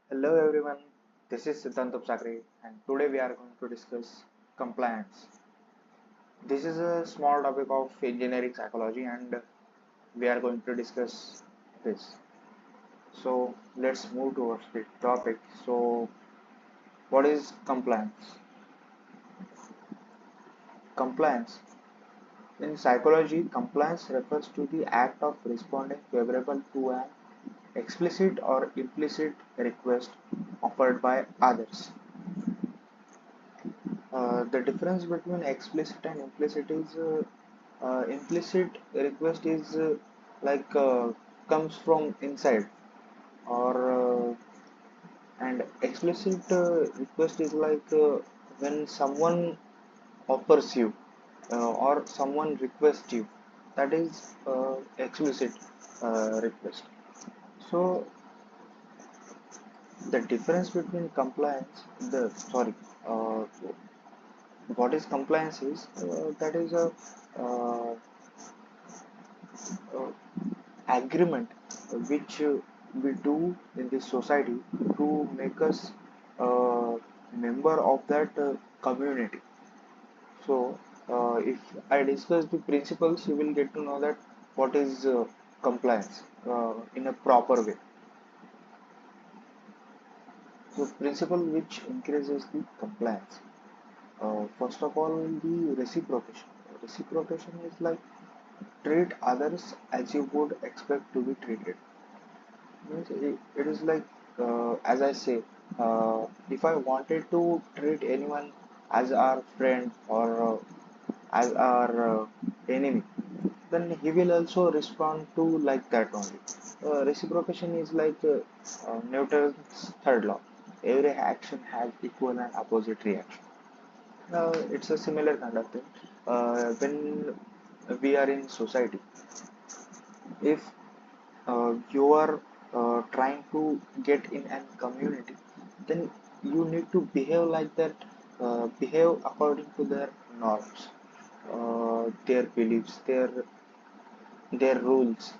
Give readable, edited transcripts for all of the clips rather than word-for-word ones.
Hello everyone, this is Siddhant Upsakre and today we are going to discuss compliance. This is a small topic of engineering psychology and we are going to discuss this. So let's move towards the topic. So what is compliance? Compliance. In psychology, compliance refers to the act of responding favorable to an explicit or implicit request offered by others. The difference between explicit and implicit is implicit request is comes from inside or and explicit request is when someone offers you or someone requests you, that is explicit request. So the difference between compliance the sorry uh, what is compliance is that is a uh, uh, agreement which we do in this society to make us member of that community. So if I discuss the principles, you will get to know that what is compliance in a proper way. So principle which increases the compliance. First of all, the reciprocation. Reciprocation is like treat others as you would expect to be treated. Means it is like as I say, if I wanted to treat anyone as our friend or as our enemy, then he will also respond to like that only. Reciprocation is like Newton's third law. Every action has equal and opposite reaction. It's a similar kind of thing. When we are in society, if you are trying to get in a community, then you need to behave like that, behave according to their norms, their beliefs, their rules.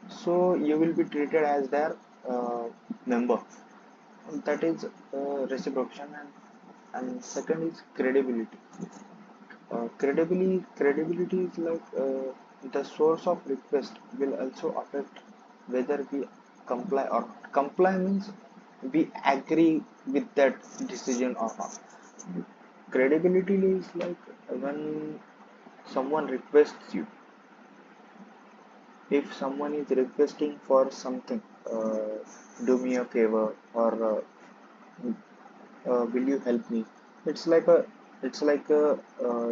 So you will be treated as their member. That is reciprocation, and second is credibility. Credibility is like the source of request will also affect whether we comply or not. Comply means we agree with that decision or not. Credibility is like when someone requests you. If someone is requesting for something, do me a favor or will you help me? It's like a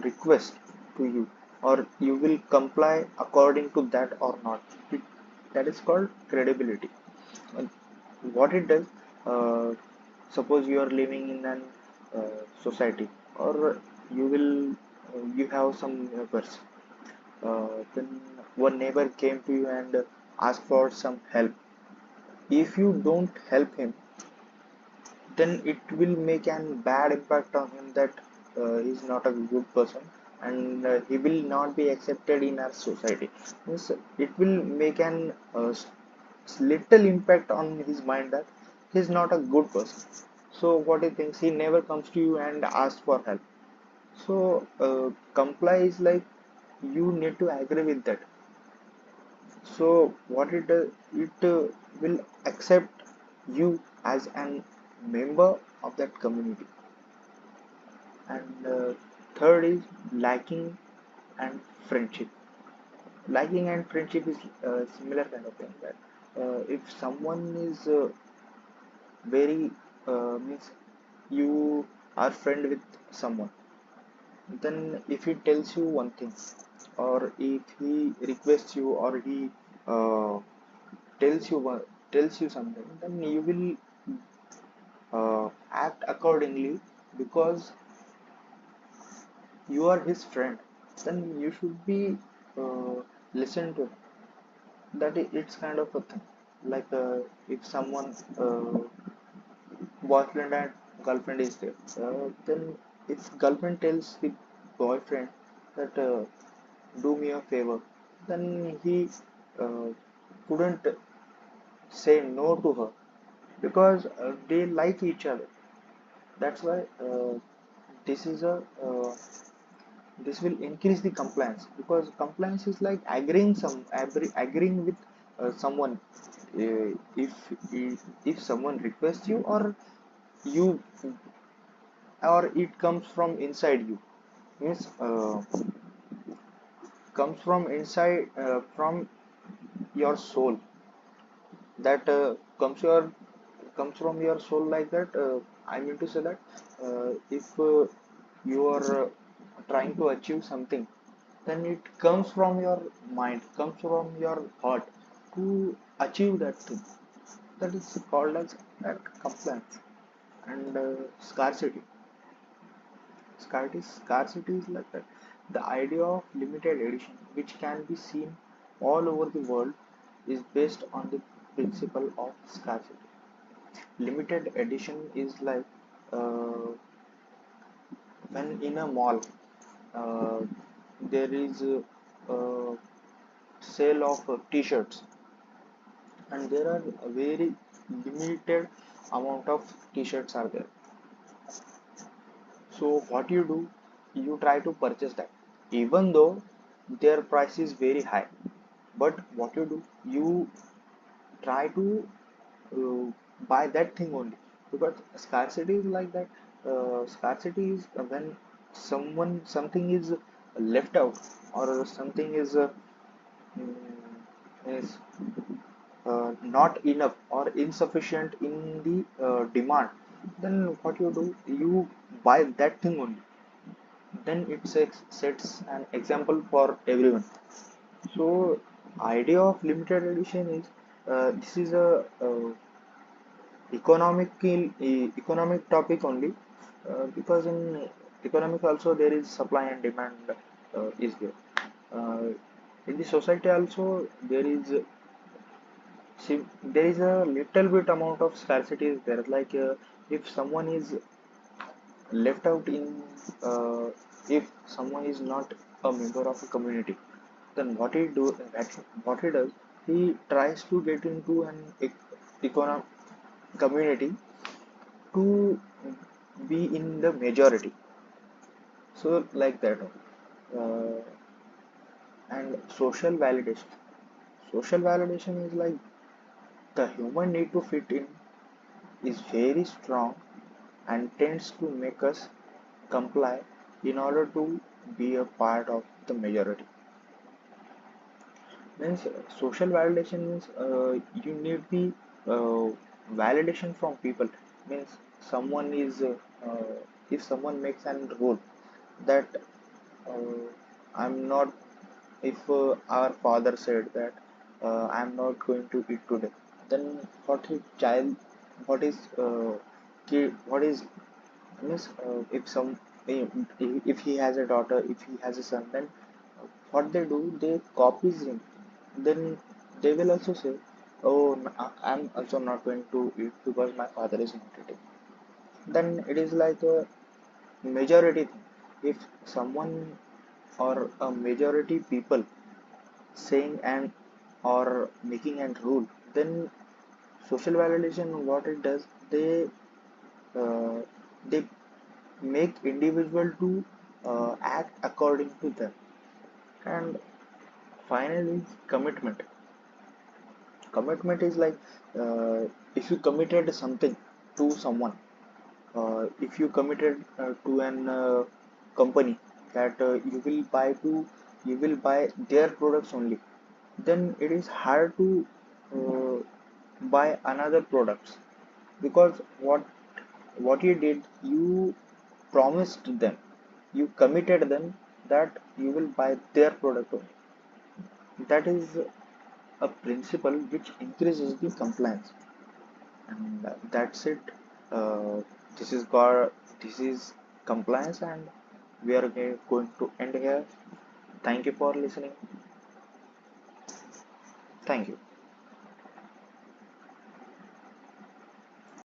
request to you, or you will comply according to that or not. It, that is called credibility. And what it does, uh, suppose you are living in an society, or you will you have some neighbors. Then one neighbor came to you and asked for some help. If you don't help him, then it will make an bad impact on him that he's not a good person, and he will not be accepted in our society. Means it will make an little impact on his mind that he's not a good person. So what he thinks, he never comes to you and asks for help. So comply is like you need to agree with that. So what it does, it will accept you as an member of that community. And third is liking and friendship. Liking and friendship is a similar kind of thing, that if someone is very means you are friend with someone, then if he tells you one thing, or if he requests you, or he uh, tells you something, then you will act accordingly because you are his friend. Then you should be uh, listen to him. It's kind of a thing. Like if someone boyfriend and girlfriend is there, then if girlfriend tells the boyfriend that do me a favor, then he uh, couldn't say no to her. because they like each other. That's why this is a this will increase the compliance, because compliance is like agreeing with someone. If someone requests you, you or it comes from inside you, means comes from inside, from your soul, that comes from your soul, like that. I mean to say that if you are trying to achieve something, then it comes from your mind, comes from your heart to achieve that thing. That is called as that compliance. And scarcity is like that. The idea of limited edition, which can be seen all over the world, is based on the principle of scarcity. Limited edition is like when in a mall uh, there is a sale of t-shirts, and there are a very limited amount of t-shirts are there. So what you do, you try to purchase that, even though their price is very high. But what you do, you try to uh, buy that thing only, because scarcity is like that. Scarcity is when something is left out, or something is not enough or insufficient in the demand. Then what you do, you buy that thing only. Then it sets an example for everyone. So idea of limited edition is, this is a economic topic only, because in economic also there is supply and demand is there. uh, in the society also there is, see, there is a little bit amount of scarcity is there, like if someone is left out in, uh, if someone is not a member of a community, then what he does, he tries to get into an economic community to be in the majority. So like that. uh, and social validation is like the human need to fit in is very strong and tends to make us comply in order to be a part of the majority. Means social validation means you need the uh, validation from people. Means someone is if someone makes an rule that uh, I'm not, if our father said that I'm not going to eat today, then what his child, what is kid, what is, means if he has a daughter, if he has a son, then what they do, they copies him. Then they will also say, oh, I'm also not going to eat because my father is not eating. Then it is like a majority thing. If someone or a majority people saying and or making a rule, then social validation what it does, they make individual to act according to them. And finally, commitment is like, if you committed something to someone, if you committed to an company that you will buy their products only, then it is hard to uh, buy another products, because what you did, you promised them, you committed them that you will buy their product only. That is a principle which increases the compliance. And that's it. uh, this is got this is compliance, and we are going to end here. Thank you for listening. Thank you.